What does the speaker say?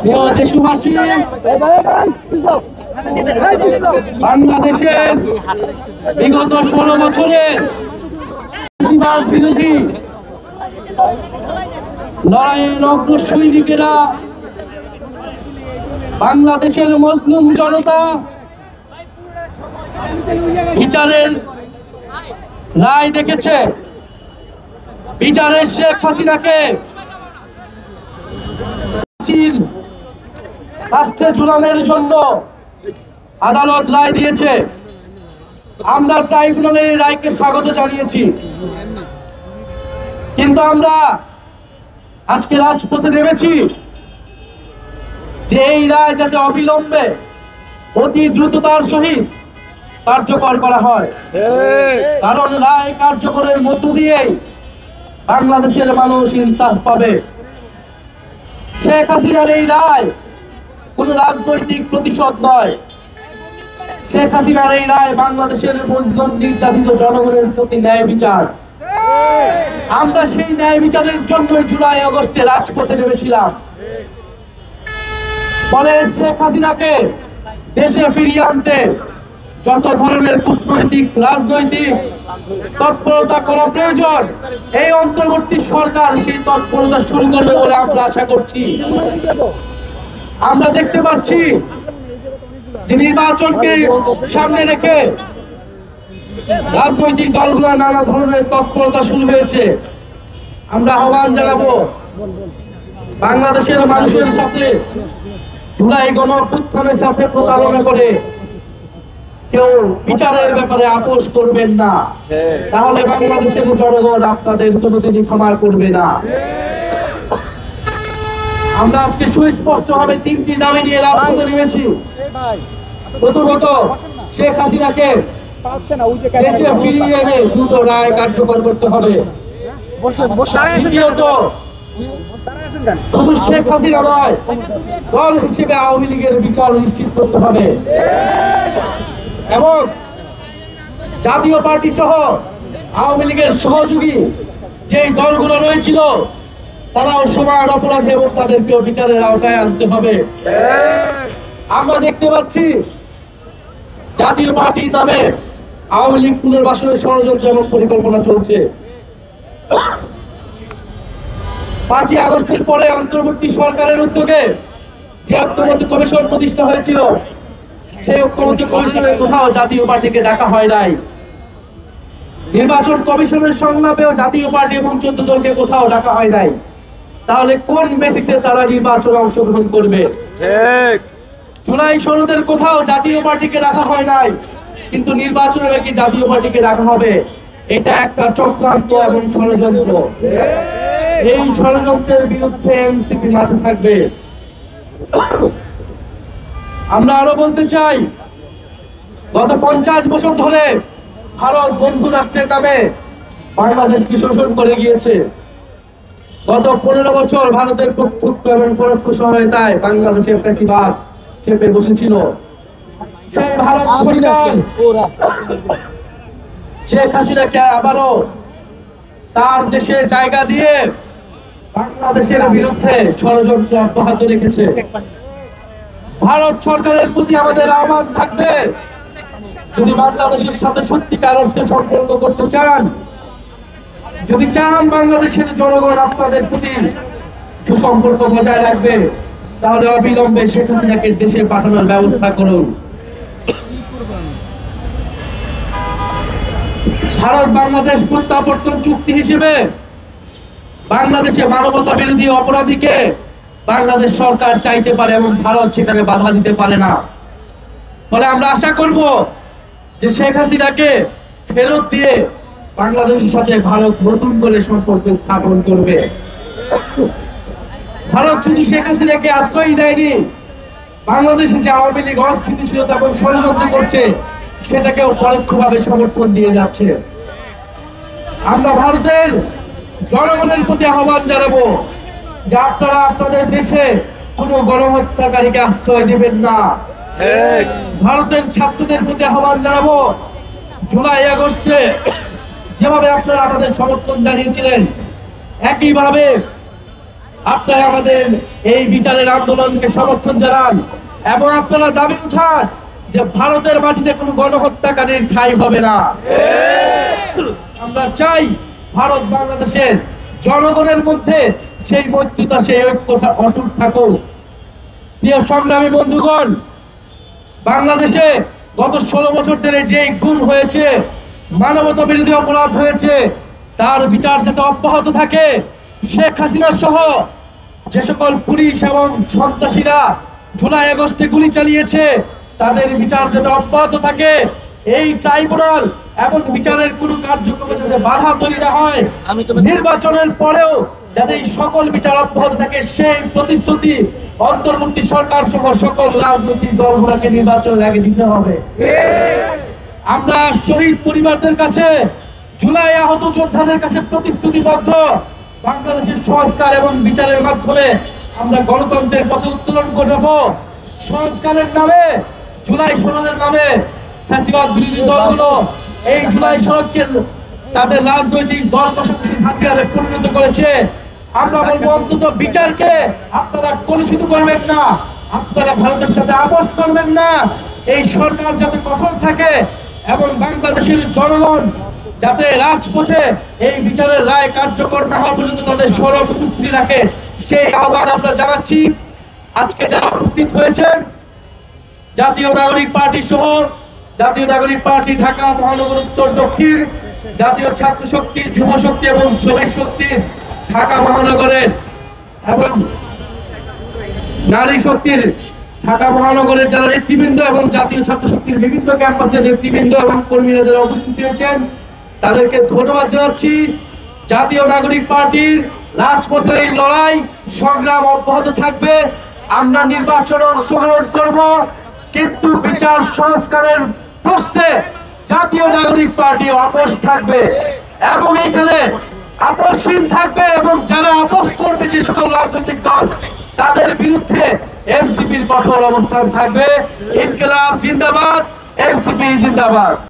প্রিয় দেশবাসী, বাংলাদেশের বিগত 16 বছরের বিরোধী লড়াইয়ের অগ্রসৈনিকেরা, বাংলাদেশের মজলুম জনতা বিচারের রায় দেখেছে। বিচারের শেখ হাসিনাকে রাষ্ট্রে ঝুলানোর জন্য আদালত রায় দিয়েছে। আমরা ট্রাইব্যুনালের রায়কে স্বাগত জানিয়েছি, কিন্তু আমরা আজকে রাজপথে নেমেছি যে এই রায় যাতে অবিলম্বে অতি দ্রুততার সহিত কার্যকর করা হয়, কারণ রায় কার্যকরের মধ্য দিয়েই বাংলাদেশের মানুষ ইনসাফ পাবে। শেখ হাসিনার এই রায় কোন রাজনৈতিক প্রতিশোধ নয়। শেখ হাসিনার এই রায় বাংলাদেশের মজলুম নির্যাতিত জনগণের প্রতি ন্যায় বিচার। আমরা সেই ন্যায় বিচারের জন্য জুলাই আগস্টে রাজপথে নেমেছিলাম। ফলে শেখ হাসিনাকে দেশে ফিরিয়ে আনতে যত ধরনের কূটনৈতিক রাজনৈতিক তৎপরতা করা প্রয়োজন, এই অন্তর্বর্তী সরকার সেই তৎপরতা শুরু করবে বলে আমরা আশা করছি। আমরা দেখতে পাচ্ছি যে নির্বাচনকে সামনে রেখে রাজনৈতিক দলগুলো নানা ধরনের তৎপরতা শুরু হয়েছে। আমরা আহ্বান জানাবো বাংলাদেশের মানুষের সাথে জুলাই গণঅভ্যুত্থানের সাথে প্রতারণা করে কেউ বিচারের ব্যাপারে আপোষ করবেন না, তাহলে বাংলাদেশের জনগণ আপনাদের কোনোদিনই ক্ষমা করবে না। আমরা আজকে সুস্পষ্ট ভাবে 3টি দাবি নিয়ে রাজপথে নেমেছি। প্রথমত, শেখ হাসিনাকে দেশে ফিরিয়ে এনে দ্রুত রায় কার্যকর করতে হবে। দ্বিতীয়ত, শুধু শেখ হাসিনা নয়, দল হিসেবে আওয়ামী লীগের বিচার নিশ্চিত করতে হবে এবং জাতীয় পার্টি সহ আওয়ামী লীগের সহযোগী যে দলগুলো রয়েছিল তারাও সমান অপরাধী এবং তাদেরকেও বিচারের আওতায় আনতে হবে। আমরা দেখতে পাচ্ছি জাতীয় পার্টির নামে আওয়ামী লীগ পুনর্বাসনের ষড়যন্ত্র এবং পরিকল্পনা চলছে। 5ই আগস্টের পরে অন্তর্বর্তী সরকারের উদ্যোগে যে ঐক্যমত্য কমিশন প্রতিষ্ঠা হয়েছিল, সেই ঐক্যমত্য কমিশনের কোথাও জাতীয় পার্টিকে ডাকা হয় নাই। নির্বাচন কমিশনের সংলাপেও জাতীয় পার্টি এবং 14 দলকে কোথাও ডাকা হয় নাই। তাহলে কোন বেসিসে তারা নির্বাচনে অংশগ্রহণ করবে? জুলাই সনদের কোথাও জাতীয় পার্টিকে রাখা হয় নাই, কিন্তু নির্বাচনে নাকি জাতীয় পার্টিকে রাখা হবে। এটা একটা চক্রান্ত এবং ষড়যন্ত্র। এই ষড়যন্ত্রের বিরুদ্ধে এনসিপি মাঠে থাকবে। আমরা আরো বলতে চাই, গত 50 বছর ধরে ভারত বন্ধু রাষ্ট্রের নামে বাংলাদেশকে শোষণ করে গিয়েছে। গত 15 বছর ভারতের প্রত্যক্ষ এবং পরোক্ষ সহায়তায় বাংলাদেশের ফ্যাসিবাদ চেপে বসেছিল। সেই ভারত সরকার শেখ হাসিনাকে আবারও তার দেশে জায়গা দিয়ে বাংলাদেশের বিরুদ্ধে ষড়যন্ত্র অব্যাহত রেখেছে। ভারত সরকারের প্রতি আমাদের আহ্বান থাকবে, যদি বাংলাদেশের সাথে সত্যিকার অর্থে সম্পর্ক করতে চান, যদি চান বাংলাদেশের জনগণ আপনাদের প্রতি সুসম্পর্ক বজায় রাখবে, তাহলে অবিলম্বে শেখ হাসিনাকে দেশে পাঠানোর ব্যবস্থা করুন। ভারত বাংলাদেশ প্রত্যাবর্তন চুক্তি হিসেবে বাংলাদেশে মানবতা বিরোধী অপরাধীকে বাংলাদেশ সরকার চাইতে পারে এবং ভারত সেখানে বাধা দিতে পারে না। ফলে আমরা আশা করব যে শেখ হাসিনাকে ফেরত দিয়ে বাংলাদেশের সাথে ভারত নতুন করে সম্পর্ক স্থাপন করবে। ভারত শুধু শেখ হাসিনাকে আশ্রয় দেয়নি, বাংলাদেশে যে আওয়ামী লীগ অস্থিতিশীলতা এবং ষড়যন্ত্র করছে সেটাকেও পরোক্ষভাবে সমর্থন দিয়ে যাচ্ছে। আমরা ভারতের জনগণের প্রতি আহ্বান জানাবো যে আপনারা আপনাদের দেশে কোনো গণহত্যাকারীকে আশ্রয় দিবেন না। ভারতের ছাত্রদের প্রতি আহ্বান জানাবো, জুলাই আগস্টে যেভাবে আপনারা আমাদের সমর্থন জানিয়েছিলেন, একইভাবে আপনারা আমাদের এই বিচারের আন্দোলনকে সমর্থন জানান এবং আপনারা দাবি উঠান যে ভারতের মাটিতে কোনো গণহত্যাকারীর ঠাঁই হবে না। আমরা চাই ভারত বাংলাদেশের জনগণের মধ্যে সেই মৈত্রীতা, সেই ঐক্যতা অটুট থাকুক। প্রিয় সংগ্রামী বন্ধুগণ, বাংলাদেশে গত 16 বছর ধরে যে গুম হয়েছে, মানবতা বিরোধী অপরাধ হয়েছে, তার বিচার যাতে অব্যাহত থাকে। শেখ হাসিনা সহ যে সকল পুলিশ এবং সন্ত্রাসীরা জুলাই আগস্টে গুলি চালিয়েছে, তাদের বিচার যাতে অব্যাহত থাকে। এই ট্রাইব্যুনাল এবং বিচারের কোনো কার্যক্রমে যাতে বাধা তৈরি না হয়, নির্বাচনের পরেও যাতে এই সকল বিচার অব্যাহত থাকে, সেই প্রতিশ্রুতি অন্তর্বর্তী সরকার সহ সকল রাজনৈতিক দলগুলোকে নির্বাচনের আগে দিতে হবে। আমরা শহীদ পরিবারদের কাছে, জুলাই আহত যোদ্ধাদের কাছে প্রতিশ্রুতিবদ্ধ, বাংলাদেশের সংস্কার এবং বিচারের মাধ্যমে আমরা গণতন্ত্রের পথে উত্তোলন ঘটাবো। সংস্কারের নামে, জুলাই সনদের নামে ফ্যাসিবাদ বিরোধী দলগুলো এই জুলাই সনদকে তাদের রাজনৈতিক দল পাশাপাশি হাতিয়ারে পরিণত করেছে। আমরা বলবো অন্তত বিচারকে আপনারা কলুষিত করবেন না, আপনারা ভারতের সাথে আপোষ করবেন না। এই সরকার যাতে কঠোর থাকে এবং বাংলাদেশের জনগণ যাতে রাজপথে এই বিচারের রায় কার্যকর না হওয়া পর্যন্ত তাদের সরব উপস্থিতি রাখে, সেই আহ্বান আমরা জানাচ্ছি। আজকে যারা উপস্থিত হয়েছেন, জাতীয় নাগরিক পার্টি সহ জাতীয় নাগরিক পার্টি ঢাকা মহানগর উত্তর দক্ষিণ, জাতীয় ছাত্র শক্তি, যুব শক্তি এবং শ্রমিক শক্তি ঢাকা মহানগরের এবং নারী শক্তির ঢাকা মহানগরের যারা নেতৃবৃন্দ এবং জাতীয় ছাত্র শক্তির বিভিন্ন ক্যাম্পাসের নেতৃবৃন্দ এবং কর্মীরা যারা উপস্থিত হয়েছেন, তাদেরকে ধন্যবাদ জানাচ্ছি। জাতীয় নাগরিক পার্টির রাজপথের এই লড়াই সংগ্রাম অব্যাহত থাকবে। আমরা নির্বাচনে অংশগ্রহণ করব, কিন্তু বিচার সংস্কারের প্রশ্নে জাতীয় নাগরিক পার্টি আপোষ থাকবে এবং এখানে আপোষহীন থাকবে, এবং যারা আপোষ করবে যে সকল রাজনৈতিক দল, তাদের বিরুদ্ধে এনসিপির কঠোর অবস্থান থাকবে। ইনকিলাব জিন্দাবাদ, এনসিপি জিন্দাবাদ।